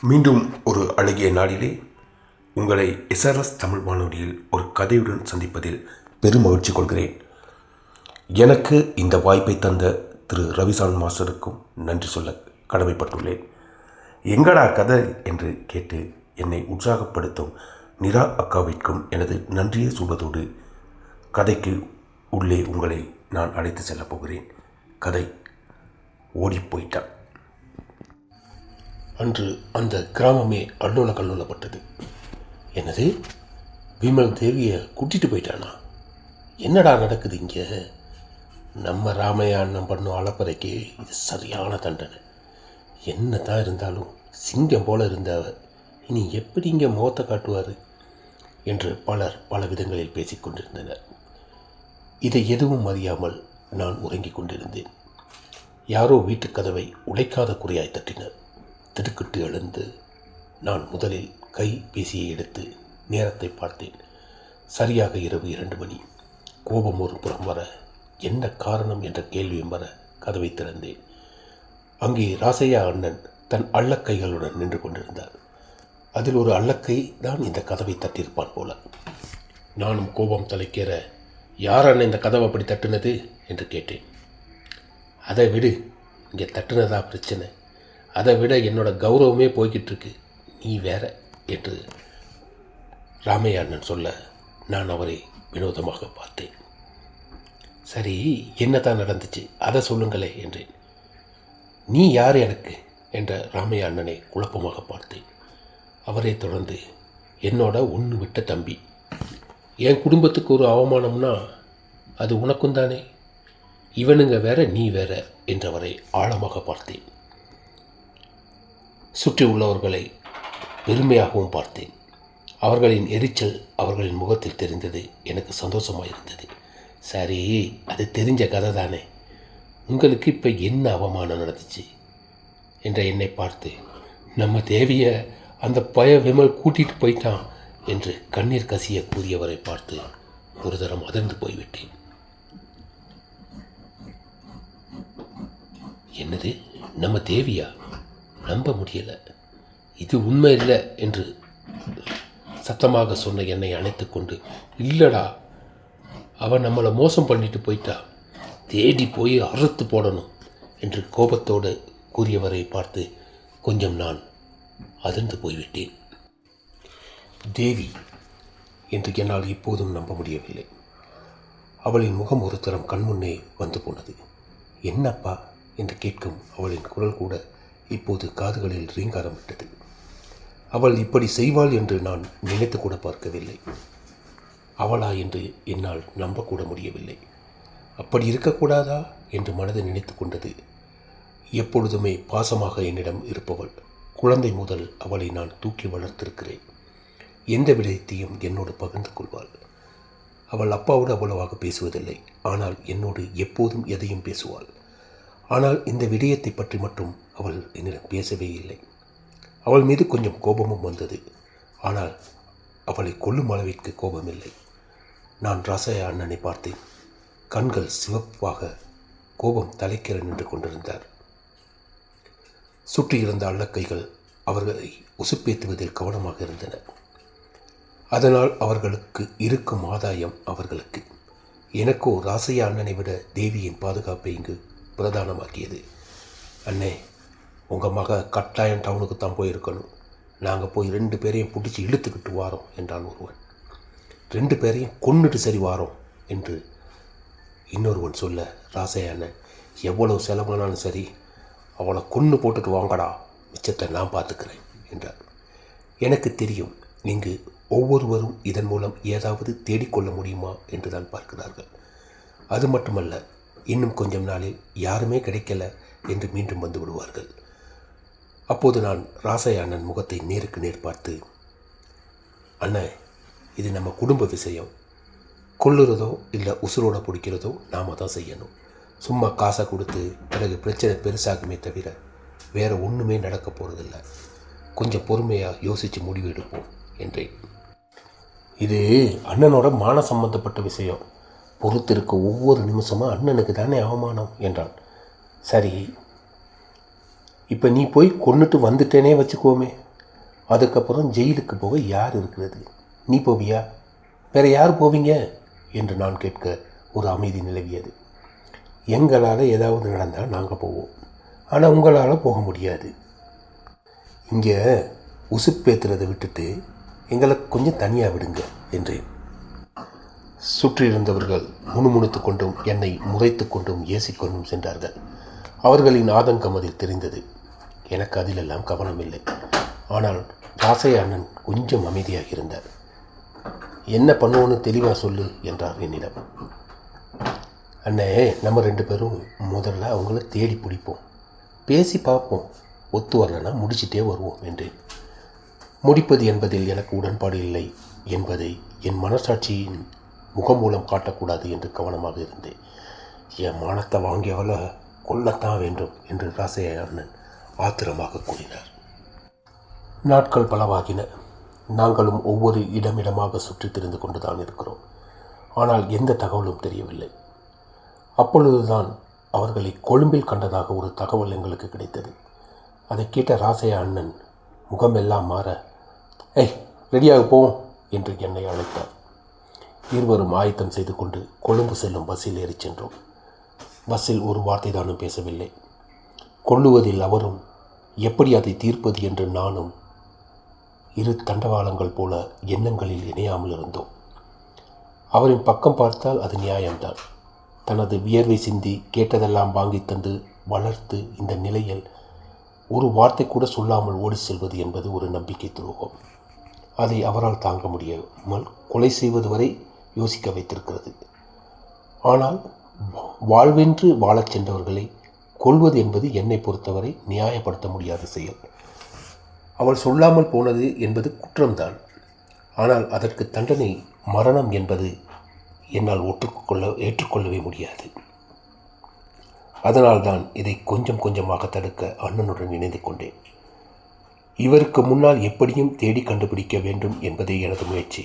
மீண்டும் ஒரு அழகிய நாளிலே உங்களை எஸ்ஆர்எஸ் தமிழ் வானொலியில் ஒரு கதையுடன் சந்திப்பதில் பெரும் மகிழ்ச்சி கொள்கிறேன். எனக்கு இந்த வாய்ப்பை தந்த திரு ரவிசான் மாஸ்டருக்கும் நன்றி சொல்ல கடமைப்பட்டுள்ளேன். எங்கடா கதை என்று கேட்டு என்னை உற்சாகப்படுத்தும் நிரா அக்காவிற்கும் எனது நன்றியை சொல்வதோடு கதைக்கு உள்ளே உங்களை நான் அழைத்து செல்லப் போகிறேன். கதை ஓடிப்போயிட்டான். அன்று அந்த கிராமமே அல்லோல கல்லோலப்பட்டது. என்னது, விமல் தேவியை கூட்டிகிட்டு போயிட்டானா? என்னடா நடக்குது இங்கே? நம்ம ராமையா அண்ணன் பண்ணும் அளப்பறைக்கு இது சரியான தண்டனை. என்ன தான் இருந்தாலும் சிங்கம் போல இருந்தவர் இனி எப்படி இங்கே முகத்தை காட்டுவார் என்று பலர் பல விதங்களில் பேசிக்கொண்டிருந்தனர். இதை எதுவும் அறியாமல் நான் உறங்கிக் கொண்டிருந்தேன். யாரோ வீட்டு கதவை உடைக்காத குறையாய் தட்டினர். திடுக்கிட்டு எழுந்து நான் முதலில் கைபேசியை எடுத்து நேரத்தை பார்த்தேன். சரியாக இரவு 2 மணி. கோபம் ஒரு புறம் வர, என்ன காரணம் என்ற கேள்வியும் வர கதவை திறந்தேன். அங்கே ராசையா அண்ணன் தன் அள்ளக்கைகளுடன் நின்று கொண்டிருந்தார். அதில் ஒரு அள்ளக்கை தான் இந்த கதவை தட்டியிருப்பான் போல. நானும் கோபம் தலைக்கேற, யார் அண்ணன் இந்த கதவை அப்படி தட்டுனது என்று கேட்டேன். அதை விடு, இங்கே தட்டுனதா பிரச்சனை? அதை விட என்னோட கௌரவமே போய்கிட்டு இருக்கு, நீ வேற என்று ராமையா அண்ணன் சொல்ல நான் அவரை வினோதமாக பார்த்தேன். சரி, என்னதான் நடந்துச்சு அதை சொல்லுங்களே என்றேன். நீ யார் எனக்கு என்ற ராமையா அண்ணனை குழப்பமாக பார்த்தேன். அவரை தொடர்ந்து, என்னோட ஒன்று விட்ட தம்பி, என் குடும்பத்துக்கு ஒரு அவமானம்னா அது உனக்கும் தானே, இவனுங்க வேற நீ வேற என்றவரை ஆழமாக பார்த்தேன். சுற்றி உள்ளவர்களை பெருமையாகவும் பார்த்தேன். அவர்களின் எரிச்சல் அவர்களின் முகத்தில் தெரிந்தது. எனக்கு சந்தோஷமாக இருந்தது. சரி, அது தெரிஞ்ச கதை தானே, உங்களுக்கு இப்போ என்ன அவமானம் நடந்துச்சு என்ற என்னை பார்த்து, நம்ம தேவியை அந்த பய விமல் கூட்டிகிட்டு போயிட்டான் என்று கண்ணீர் கசிய கூறியவரை பார்த்து ஒரு தரம் அதிர்ந்து போய்விட்டேன். என்னது, நம்ம தேவியா? நம்ப முடியலை. இது உண்மை இல்லை என்று சத்தமாக சொன்ன என்னை அணைத்து கொண்டு, இல்லடா, அவன் நம்மளை மோசம் பண்ணிட்டு போயிட்டா, தேடி போய் அறுத்து போடணும் என்று கோபத்தோடு கூறியவரை பார்த்து கொஞ்சம் நான் அதிர்ந்து போய்விட்டேன். தேவி என்று என்னால் இப்போதும் நம்ப முடியவில்லை. அவளின் முகம் ஒரு தரம் கண்முன்னே வந்து போனது. என்னப்பா என்று கேட்கும் அவளின் குரல் கூட இப்போது காதுகளில் ரீங்காரம் விட்டது. அவள் இப்படி செய்வாள் என்று நான் நினைத்து கூட பார்க்கவில்லை. அவளா என்று என்னால் நம்பக்கூட முடியவில்லை. அப்படி இருக்கக்கூடாதா என்று மனதை நினைத்து கொண்டது. எப்பொழுதுமே பாசமாக என்னிடம் இருப்பவள். குழந்தை முதல் அவளை நான் தூக்கி வளர்த்திருக்கிறேன். எந்த விடயத்தையும் என்னோடு பகிர்ந்து கொள்வாள். அவள் அப்பாவோடு அவ்வளவாக பேசுவதில்லை, ஆனால் என்னோடு எப்போதும் எதையும் பேசுவாள். ஆனால் இந்த விடயத்தை பற்றி மட்டும் அவள் என்னிடம் பேசவே இல்லை. அவள் மீது கொஞ்சம் கோபமும் வந்தது. ஆனால் அவளை கொல்லும் அளவிற்கு கோபமில்லை. நான் ராசையா அண்ணனை பார்த்தேன். கண்கள் சிவப்பாக கோபம் தலைக்கிற நின்று கொண்டிருந்தார். சுற்றியிருந்த அள்ளக்கைகள் அவர்களை உசுப்பேத்துவதில் கவனமாக இருந்தன. அதனால் அவர்களுக்கு இருக்கும் ஆதாயம் அவர்களுக்கு. எனக்கோ ராசையா அண்ணனை விட தேவியின் பாதுகாப்பை இங்கு பிரதானமாக்கியது. அண்ணே, உங்கள் மக கட்டாயம் டவுனுக்கு தான் போயிருக்கணும். நாங்கள் போய் 2 பேரையும் பிடிச்சி இழுத்துக்கிட்டு வாரோம் என்றான் ஒருவன். 2 பேரையும் கொன்னுட்டு சரி வாரோம் என்று இன்னொருவன் சொல்ல, ராசையா அண்ணன், எவ்வளவு செலவானாலும் சரி அவளை கொன்று போட்டுட்டு வாங்கடா, மிச்சத்தை நான் பார்த்துக்கிறேன் என்றார். எனக்கு தெரியும், இங்கு ஒவ்வொருவரும் இதன் மூலம் ஏதாவது தேடிக்கொள்ள முடியுமா என்று தான் பார்க்கிறார்கள். அது மட்டுமல்ல, இன்னும் கொஞ்சம் நாளில் யாருமே கிடைக்கல என்று மீண்டும் வந்து விடுவார்கள். அப்போது நான் ராசையா அண்ணன் முகத்தை நேருக்கு நேர் பார்த்து, அண்ணன், இது நம்ம குடும்ப விஷயம். கொல்லுறதோ இல்லை உசுரோட பிடிக்கிறதோ நாம தான் செய்யணும். சும்மா காசை கொடுத்து பிறகு பிரச்சனை பெருசாகுமே தவிர வேற ஒன்றுமே நடக்க போகிறதில்ல. கொஞ்சம் பொறுமையாக யோசித்து முடிவு எடுப்போம் என்றேன். இது அண்ணனோட மான சம்பந்தப்பட்ட விஷயம். பொறுத்திருக்க ஒவ்வொரு நிமிஷமும் அண்ணனுக்கு தானே அவமானம் என்றான். சரி, இப்போ நீ போய் கொன்னுட்டு வந்துட்டேனே வச்சுக்கோமே, அதுக்கப்புறம் ஜெயிலுக்கு போக யார் இருக்கிறது? நீ போவியா? வேறு யார் போவீங்க என்று நான் கேட்க ஒரு அமைதி நிலவியது. எங்களால் ஏதாவது நடந்தால் நாங்கள் போவோம், ஆனால் உங்களால் போக முடியாது. இங்கே உசுப்பேத்துறதை விட்டுட்டு எங்களை கொஞ்சம் தனியாக விடுங்க என்றேன். சுற்றியிருந்தவர்கள் முணுமுணுத்து கொண்டும் என்னை முறைத்து கொண்டும் ஏசிக்கொண்டும் சென்றார்கள். அவர்களின் ஆதங்கம் அதில் தெரிந்தது. எனக்கு அதிலெல்லாம் கவனமில்லை. ஆனால் ராசையா அண்ணன் கொஞ்சம் அமைதியாக இருந்தார். என்ன பண்ணுவோன்னு தெளிவாக சொல்லு என்றார் என்னிடம். அண்ணே, நம்ம 2 பேரும் முதல்ல அவங்கள தேடி பிடிப்போம், பேசி பார்ப்போம், ஒத்து வரலன்னா முடிச்சிட்டே வருவோம் என்றேன். முடிப்பது என்பதில் எனக்கு உடன்பாடு இல்லை என்பதை என் மனசாட்சியின் முகம் மூலம் காட்டக்கூடாது என்று கவனமாக இருந்தேன். என் மானத்தை வாங்கியவளை கொல்லத்தான் வேண்டும் என்று ராசையா அண்ணன் ஆத்திரமாக கூறினார். நாட்கள் பலவாகின. நாங்களும் ஒவ்வொரு இடமிடமாக சுற்றி திரிந்து கொண்டுதான் இருக்கிறோம். ஆனால் எந்த தகவலும் தெரியவில்லை. அப்பொழுதுதான் அவர்களை கொழும்பில் கண்டதாக ஒரு தகவல் எங்களுக்கு கிடைத்தது. அதை கேட்ட ராசையா அண்ணன் முகமெல்லாம் மாற, ஏய் ரெடியாக போவோம் என்று என்னை அழைத்தார். இருவரும் ஆயத்தம் செய்து கொண்டு கொழும்பு செல்லும் பஸ்ஸில் ஏறி சென்றோம். பஸ்ஸில் ஒரு வார்த்தை தானும் பேசவில்லை. கொள்ளுவதில் அவரும், எப்படி அதை தீர்ப்பது என்று நானும் இரு தண்டவாளங்கள் போல எண்ணங்களில் இணையாமல் இருந்தோம். அவரின் பக்கம் பார்த்தால் அது நியாயம்தான். தனது வியர்வை சிந்தி கேட்டதெல்லாம் வாங்கி தந்து வளர்த்து இந்த நிலையில் ஒரு வார்த்தை கூட சொல்லாமல் ஓடி செல்வது என்பது ஒரு நம்பிக்கை துரோகம். அதை அவரால் தாங்க முடியாமல் கொலை செய்வது வரை யோசிக்க வைத்திருக்கிறது. ஆனால் வாழ்வென்று வாழச் சென்றவர்களை கொல்வது என்பது என்னை பொறுத்தவரை நியாயப்படுத்த முடியாத செயல். அவள் சொல்லாமல் போனது என்பது குற்றம்தான். ஆனால் அதற்கு தண்டனை மரணம் என்பது என்னால் ஏற்றுக்கொள்ளவே முடியாது. அதனால்தான் இதை கொஞ்சம் கொஞ்சமாக தடுக்க அண்ணனுடன் இணைந்து கொண்டேன். இவருக்கு முன்னால் எப்படியும் தேடி கண்டுபிடிக்க வேண்டும் என்பதே எனது முயற்சி.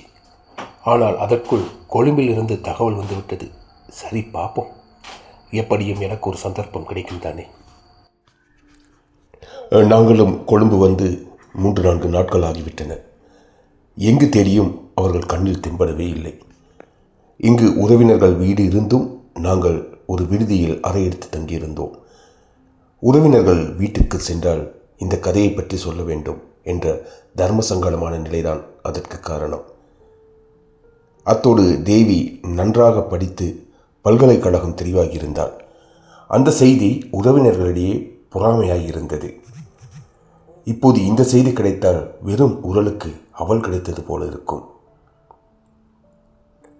ஆனால் அதற்குள் கொழும்பில் இருந்து தகவல் வந்துவிட்டது. சரி, பார்ப்போம். எப்படியும் எனக்கு ஒரு சந்தர்ப்பம் கிடைக்கும் தானே. நாங்களும் கொழும்பு வந்து 3-4 நாட்கள் ஆகிவிட்டன. எங்கு தேடியும் அவர்கள் கண்ணில் தென்படவே இல்லை. இங்கு உறவினர்கள் வீடு இருந்தும் நாங்கள் ஒரு விடுதியில் அறை எடுத்து தங்கியிருந்தோம். உறவினர்கள் வீட்டுக்கு சென்றால் இந்த கதையை பற்றி சொல்ல வேண்டும் என்ற தர்ம சங்கடமான நிலைதான் அதற்கு காரணம். அத்தோடு தேவி நன்றாக படித்து பல்கலைக்கழகம் தெரிவாகியிருந்தாள். அந்த செய்தி உறவினர்களிடையே பொறாமையாயிருந்தது. இப்போது இந்த செய்தி கிடைத்தால் வெறும் உரலுக்கு அவள் கிடைத்தது போல இருக்கும்.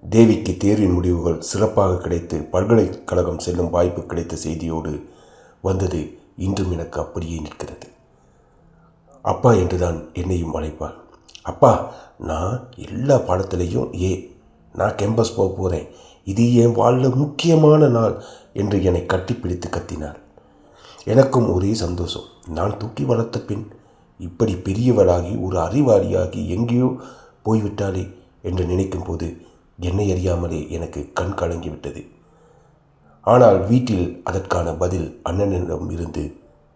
தேவிக்கு தேர்வின் முடிவுகள் சிறப்பாக கிடைத்து பல்கலைக்கழகம் செல்லும் வாய்ப்பு கிடைத்த செய்தியோடு வந்தது இன்றும் எனக்கு அப்படியே நிற்கிறது. அப்பா என்றுதான் என்னையும் அழைப்பாள். அப்பா, நான் எல்லா பாடத்திலையும் நான் கேம்பஸ் போக போகிறேன், இது என் வாழ்வில் முக்கியமான நாள் என்று என்னை கட்டிப்பிடித்து கத்தினாள். எனக்கும் ஒரே சந்தோஷம். நான் தூக்கி வளர்த்த பின் இப்படி பெரியவளாகி ஒரு அறிவாளியாகி எங்கேயோ போய்விட்டாளே என்று நினைக்கும் போது என்னை அறியாமலே எனக்கு கண் கலங்கிவிட்டது. ஆனால் வீட்டில் அதற்கான பதில் அண்ணனிடம் இருந்து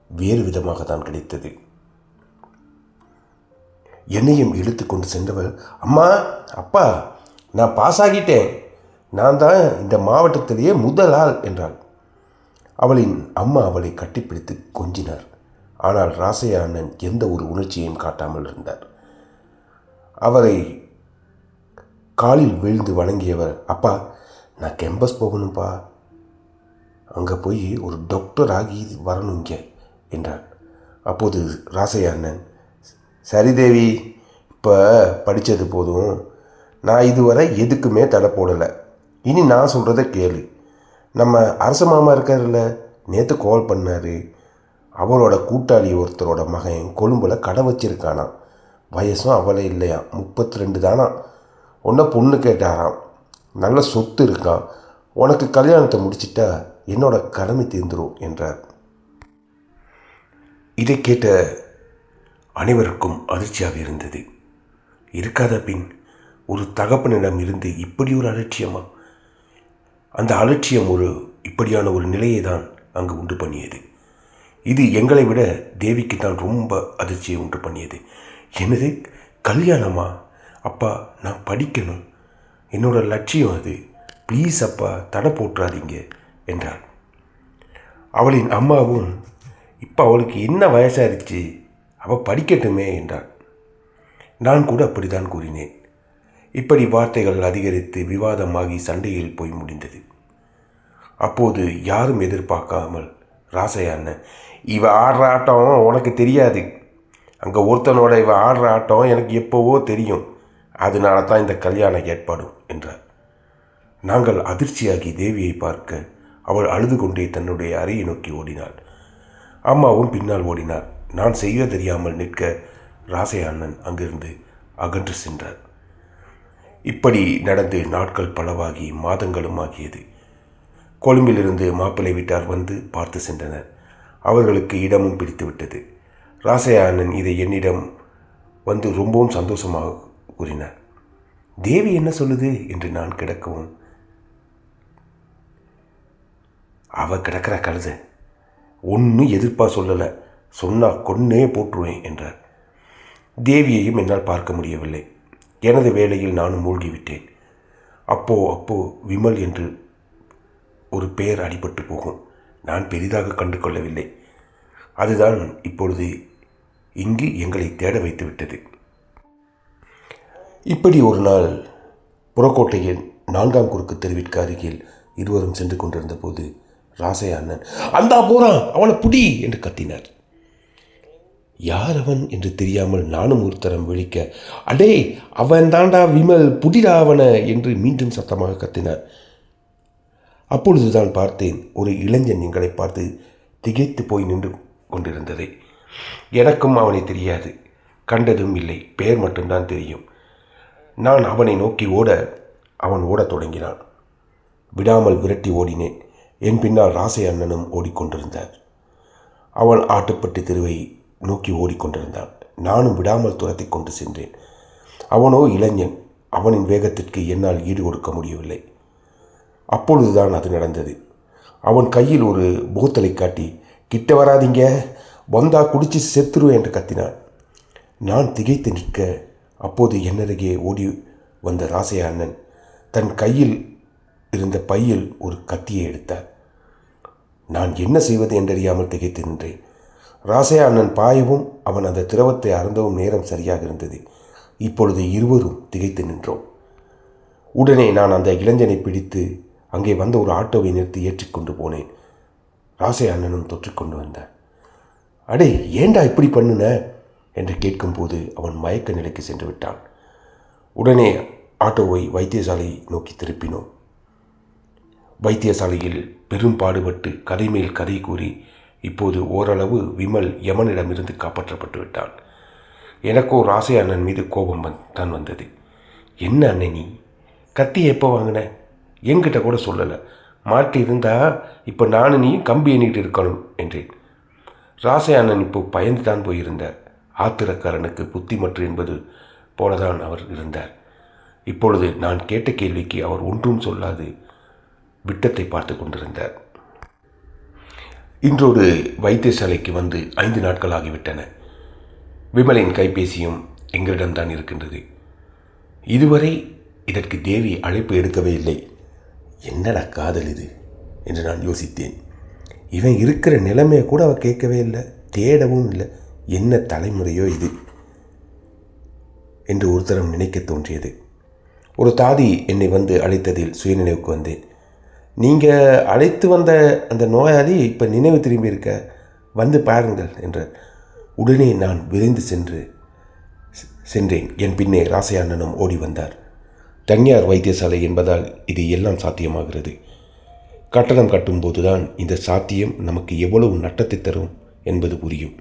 வேறு விதமாக தான் கிடைத்தது. என்னையும் இழுத்து கொண்டு சென்றவள், அம்மா, அப்பா, நான் பாஸ் ஆகிட்டேன், நான் தான் இந்த மாவட்டத்திலேயே முதல் ஆள் என்றாள். அவளின் அம்மா அவளை கட்டிப்பிடித்து கொஞ்சினார். ஆனால் ராசையா அண்ணன் எந்த ஒரு உணர்ச்சியையும் காட்டாமல் இருந்தார். அவரை காலில் வீழ்ந்து வணங்கியவர், அப்பா, நான் கேம்பஸ் போகணும்ப்பா, அங்கே போய் ஒரு டாக்டர் ஆகி வரணுங்க என்றார். அப்போது ராசையா அண்ணன், சரி தேவி, இப்போ படித்தது போதும், நான் இதுவரை எதுக்குமே தடை போடலை, இனி நான் சொல்கிறத கேளு. நம்ம அரச மாமா இருக்கார்ல, நேற்று கால் பண்ணார். அவரோட கூட்டாளி ஒருத்தரோட மகன் கொழும்பில் கடை வச்சிருக்கானாம். வயசும் அவளை இல்லையா, 32 தானா. உன்னை பொண்ணு கேட்டாராம். நல்ல சொத்து இருக்கான். உனக்கு கல்யாணத்தை முடிச்சிட்டா என்னோட கடமை தீர்ந்துடும் என்றார். இதை கேட்ட அனைவருக்கும் அதிர்ச்சியாக இருந்தது. இருக்காத பின் ஒரு தகப்பனிடம் இருந்து இப்படி ஒரு அலட்சியமா? அந்த அலட்சியம் இப்படியான ஒரு நிலையை தான் அங்கு உண்டு பண்ணியது. இது எங்களை விட தேவிக்கு தான் ரொம்ப அதிர்ச்சியை உண்டு பண்ணியது. என்னது, கல்யாணமா? அப்பா, நான் படிக்கணும், என்னோட லட்சியம் அது, ப்ளீஸ் அப்பா, தடை போட்டுறாதீங்க என்றாள். அவளின் அம்மாவும், இப்போ அவளுக்கு என்ன வயசாயிருச்சு, அவள் படிக்கட்டுமே என்றாள். நான் கூட அப்படித்தான் கூறினேன். இப்படி வார்த்தைகள் அதிகரித்து விவாதமாகி சண்டையில் போய் முடிந்தது. அப்போது யாரும் எதிர்பார்க்காமல் ராசையா அண்ணன், இவ ஆடுற ஆட்டம் உனக்கு தெரியாது, அங்கே ஒருத்தனோட இவ ஆடுற ஆட்டம் எனக்கு எப்போவோ தெரியும், அதனால தான் இந்த கல்யாண ஏற்பாடும் என்றார். நாங்கள் அதிர்ச்சியாகி தேவியை பார்க்க அவள் அழுது கொண்டே தன்னுடைய அறையை நோக்கி ஓடினாள். அம்மாவும் பின்னால் ஓடினார். நான் செய்ய தெரியாமல் நிற்க ராசையா அண்ணன் அங்கிருந்து அகன்று சென்றார். இப்படி நடந்து நாட்கள் பலவாகி மாதங்களும் ஆகியது. கொழும்பிலிருந்து மாப்பிள்ளை வீட்டார் வந்து பார்த்து சென்றனர். அவர்களுக்கு இடமும் பிடித்துவிட்டது. ராசையா அண்ணன் இதை என்னிடம் வந்து ரொம்பவும் சந்தோஷமாக கூறினார். தேவி என்ன சொல்லுது என்று நான் கிடக்கவும், அவ கிடக்கிற கழுத, ஒன்றும் எதிர்ப்பாக சொல்லலை, சொன்னால் கொன்னே போட்டுருவேன் என்றார். தேவியையும் என்னால் பார்க்க முடியவில்லை. எனது வேலையில் நானும் மூழ்கிவிட்டேன். அப்போ விமல் என்று ஒரு பெயர் அடிபட்டு போகும். நான் பெரிதாக கண்டு கொள்ளவில்லை. அதுதான் இப்பொழுது இங்கு எங்களை தேட வைத்து விட்டது. இப்படி ஒரு நாள் புறக்கோட்டையில் 4ஆம் குறுக்கு தெருவிற்கு அருகில் இருவரும் சென்று கொண்டிருந்த போது ராசையா அண்ணன், அந்தா போறான், அவனை புடி என்று கத்தினார். யார் அவன் என்று தெரியாமல் நானும் ஒரு தரம் விழிக்க, அடே அவன் தாண்டா விமல், புடிடா அவனை என்று மீண்டும் சத்தமாக கத்தினார். அப்பொழுதுதான் பார்த்தேன், ஒரு இளைஞன் எங்களை பார்த்து திகைத்து போய் நின்று கொண்டிருந்ததை. எனக்கும் அவனை தெரியாது, கண்டதும் இல்லை, பெயர் மட்டும்தான் தெரியும். நான் அவனை நோக்கி ஓட அவன் ஓடத் தொடங்கினான். விடாமல் விரட்டி ஓடினேன். என் பின்னால் ராசையா அண்ணனும் ஓடிக்கொண்டிருந்தார். அவன் ஆட்டுப்பட்டு தெருவை நோக்கி ஓடிக்கொண்டிருந்தான். நானும் விடாமல் துரத்தி கொண்டு சென்றேன். அவனோ இளைஞன். அவனின் வேகத்திற்கு என்னால் ஈடு கொடுக்க முடியவில்லை. அப்பொழுதுதான் அது நடந்தது. அவன் கையில் ஒரு போத்தலை காட்டி, கிட்ட வராதிங்க, வந்தா குடிச்சு செத்துருவேன் என்று கத்தினான். நான் திகைத்து நிற்க, அப்போது என்னருகே ஓடி வந்த ராசையா அண்ணன் தன் கையில் இருந்த பையில் ஒரு கத்தியை எடுத்தார். நான் என்ன செய்வது என்றறியாமல் திகைத்து நின்றேன். ராசையா அண்ணன் பாயவும் அவன் அந்த திரவத்தை அருந்தவும் நேரம் சரியாக இருந்தது. இப்பொழுது இருவரும் திகைத்து நின்றோம். உடனே நான் அந்த இளைஞனை பிடித்து அங்கே வந்த ஒரு ஆட்டோவை நிறுத்தி ஏற்றிக்கொண்டு போனேன். ராசையா அண்ணனும் தொற்றிக்கொண்டு வந்தார். அடே, ஏண்டா இப்படி பண்ணுன என்று கேட்கும்போது அவன் மயக்க நிலைக்கு சென்று விட்டான். உடனே ஆட்டோவை வைத்தியசாலை நோக்கி திருப்பினோம். வைத்தியசாலையில் பெரும் பாடுபட்டு கதை மேல் கதை கூறி இப்போது ஓரளவு விமல் யமனிடமிருந்து காப்பாற்றப்பட்டு விட்டான். எனக்கோ ராசையா அண்ணன் மீது கோபம் தான் வந்தது. என்ன அண்ணன், நீ கத்தி எப்போ வாங்கின? என்கிட்ட கூட சொல்லலை. மாட்டி இருந்தா இப்போ நானும் நீ கம்பி எண்ணிட்டு இருக்கணும் என்றேன். ராசையா அண்ணன் இப்போ பயந்து தான் போயிருந்தார். ஆத்திரக்காரனுக்கு புத்திமற்று என்பது போலதான் அவர் இருந்தார். இப்பொழுது நான் கேட்ட கேள்விக்கு அவர் ஒன்றும் சொல்லாது விட்டத்தை பார்த்து கொண்டிருந்தார். இன்றொரு வைத்தியசாலைக்கு வந்து 5 நாட்கள் ஆகிவிட்டன. விமலின் கைபேசியும் எங்களிடம்தான் இருக்கின்றது. இதுவரை இதற்கு தேவி அழைப்பு எடுக்கவே இல்லை. என்னடா காதல் இது என்று நான் யோசித்தேன். இவன் இருக்கிற நிலைமையை கூட அவள் கேட்கவே இல்லை, தேடவும் இல்லை. என்ன தலைமுறையோ இது என்று ஒரு தரம் நினைக்க தோன்றியது. ஒரு தாதி என்னை வந்து அழைத்ததில் சுயநினைவுக்கு வந்தேன். நீங்கள் அழைத்து வந்த அந்த நோயாளி இப்போ நினைவு திரும்பி இருக்க, வந்து பாருங்கள் என்றார். உடனே நான் விரைந்து சென்றேன். என் பின்னே ராசையா அண்ணனும் ஓடி வந்தார். தனியார் வைத்தியசாலை என்பதால் இது எல்லாம் சாத்தியமாகிறது. கட்டணம் கட்டும்போதுதான் இந்த சாத்தியம் நமக்கு எவ்வளவு நட்டத்தை தரும் என்பது புரியும்.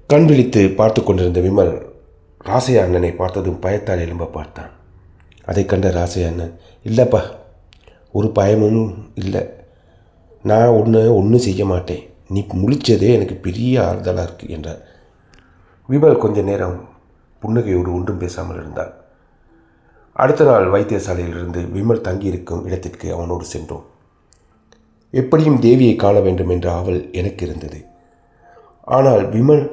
கண் விழித்து பார்த்து கொண்டிருந்த விமல் ராசையா அண்ணனை பார்த்ததும் பயத்தால் எழும்ப பார்த்தான். அதை கண்ட ராசையா அண்ணன், இல்லைப்பா, ஒரு பயமும் இல்லை, நான் ஒன்றும் செய்ய மாட்டேன், நீ முழிச்சதே எனக்கு பெரிய ஆறுதலாக இருக்குது என்றார். விமல் கொஞ்ச நேரம் புன்னகையோடு ஒன்றும் பேசாமல் இருந்தான். அடுத்த நாள் வைத்தியசாலையிலிருந்து விமல் தங்கியிருக்கும் இடத்திற்கு அவனோடு சென்றோம். எப்படியும் தேவியை காண வேண்டும் என்ற ஆவல் எனக்கு இருந்தது. ஆனால் விமல்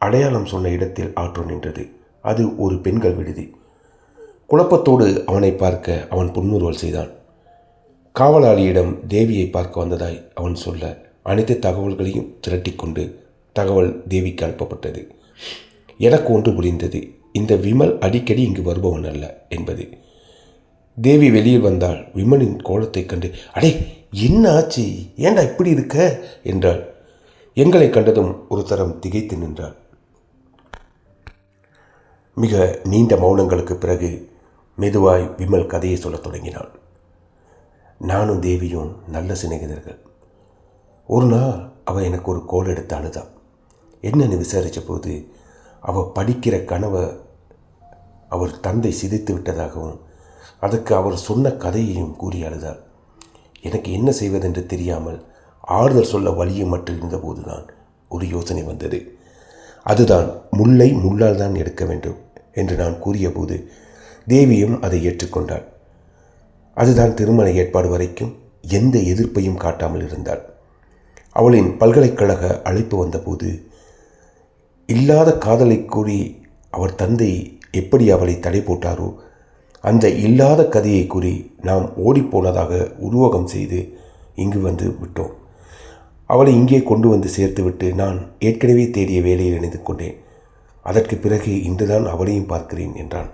அடையாளம் சொன்ன இடத்தில் ஆட்டோ நின்றது. அது ஒரு பெண்கள் விடுதி. குழப்பத்தோடு அவனை பார்க்க அவன் புன்முறுவல் செய்தான். காவலாளியிடம் தேவியை பார்க்க வந்ததாய் அவன் சொல்ல அனைத்து தகவல்களையும் திரட்டிக்கொண்டு தகவல் தேவிக்கு அனுப்பப்பட்டது. எனக்கு ஒன்று புரிந்தது. இந்த விமல் அடிக்கடி இங்கு வருபவன் அல்ல என்பது. தேவி வெளியில் வந்தால் விமலின் கோலத்தைக் கண்டு, அடே என்ன ஆச்சு, ஏண்டா இப்படி இருக்க என்றாள். எங்களை கண்டதும் ஒரு தரம் திகைத்து நின்றாள். மிக நீண்ட மௌனங்களுக்கு பிறகு மெதுவாய் விமல் கதையை சொல்லத் தொடங்கினாள். நானும் தேவியும் நல்ல சிநேகிதர்கள். ஒரு நாள் அவள் எனக்கு ஒரு கோல் எடுத்து அழுதாள். என்னன்னு விசாரித்த போது அவள் படிக்கிற கனவை அவர் தந்தை சிதைத்து விட்டதாகவும் அதற்கு அவர் சொன்ன கதையையும் கூறி அழுதாள். எனக்கு என்ன செய்வதென்று தெரியாமல் ஆறுதல் சொல்ல வழியும் மட்டும் இருந்தபோது தான் ஒரு யோசனை வந்தது. அதுதான் முல்லை முள்ளால் தான் எடுக்க வேண்டும் என்று நான் கூறிய போது தேவியும் அதை ஏற்றுக்கொண்டாள். அதுதான் திருமண ஏற்பாடு வரைக்கும் எந்த எதிர்ப்பையும் காட்டாமல் இருந்தாள். அவளின் பல்கலைக்கழக அழைப்பு வந்தபோது இல்லாத காதலை கூறி அவர் தந்தை எப்படி அவளை தடை போட்டாரோ அந்த இல்லாத கதையை கூறி நாம் ஓடிப்போனதாக உருவகம் செய்து இங்கு வந்து விட்டோம். அவளை இங்கே கொண்டு வந்து சேர்த்துவிட்டு நான் ஏற்கனவே தேடிய வேலையில் இணைந்து கொண்டேன். அதற்கு பிறகு இன்றுதான் அவளையும் பார்க்கிறேன் என்றான்.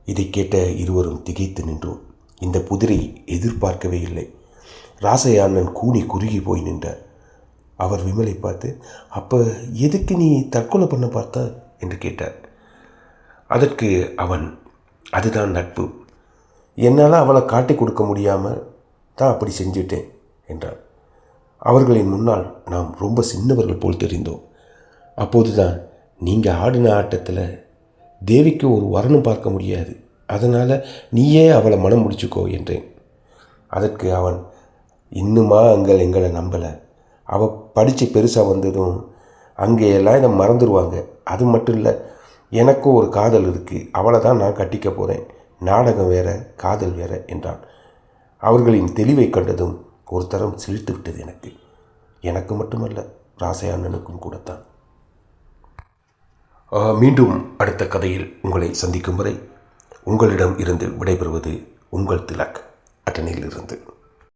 இதை கேட்ட இருவரும் திகைத்து நின்றோம். இந்த புதிரை எதிர்பார்க்கவே இல்லை. ராசையா அண்ணன் கூனி குறுகி போய் நின்றார். அவர் விமலை பார்த்து, அப்போ எதுக்கு நீ தற்கொலை பண்ண பார்த்தா என்று கேட்டார். அதற்கு அவன், அதுதான் நட்பு, என்னால் அவளை காட்டி கொடுக்க முடியாமல் தான் அப்படி செஞ்சிட்டேன் என்றான். அவர்களின் முன்னால் நாம் ரொம்ப சின்னவர்கள் போல் தெரிந்தோம். அப்போதுதான், நீங்கள் ஆடின ஆட்டத்தில் தேவிக்கு ஒரு வரணும் பார்க்க முடியாது, அதனால் நீயே அவளை மனம் முடிச்சுக்கோ என்றேன். அதற்கு அவன், இன்னுமா எங்களை நம்பலை, அவள் படித்து பெருசாக வந்ததும் அங்கே எல்லாம் இதை மறந்துடுவாங்க. அது மட்டும் இல்லை, எனக்கும் ஒரு காதல் இருக்குது, அவளை தான் நான் கட்டிக்க போகிறேன், நாடகம் வேற காதல் வேற என்றான். அவர்களின் தெளிவை கண்டதும் ஒரு தரம் சிலிர்த்து விட்டது. எனக்கு மட்டுமல்ல, ராசையா அண்ணனுக்கும் கூடத்தான். மீண்டும் அடுத்த கதையில் உங்களை சந்திக்கும் வரை உங்களிடம் இருந்து விடைபெறுவது உங்கள் திலக், அட்டனில் இருந்து.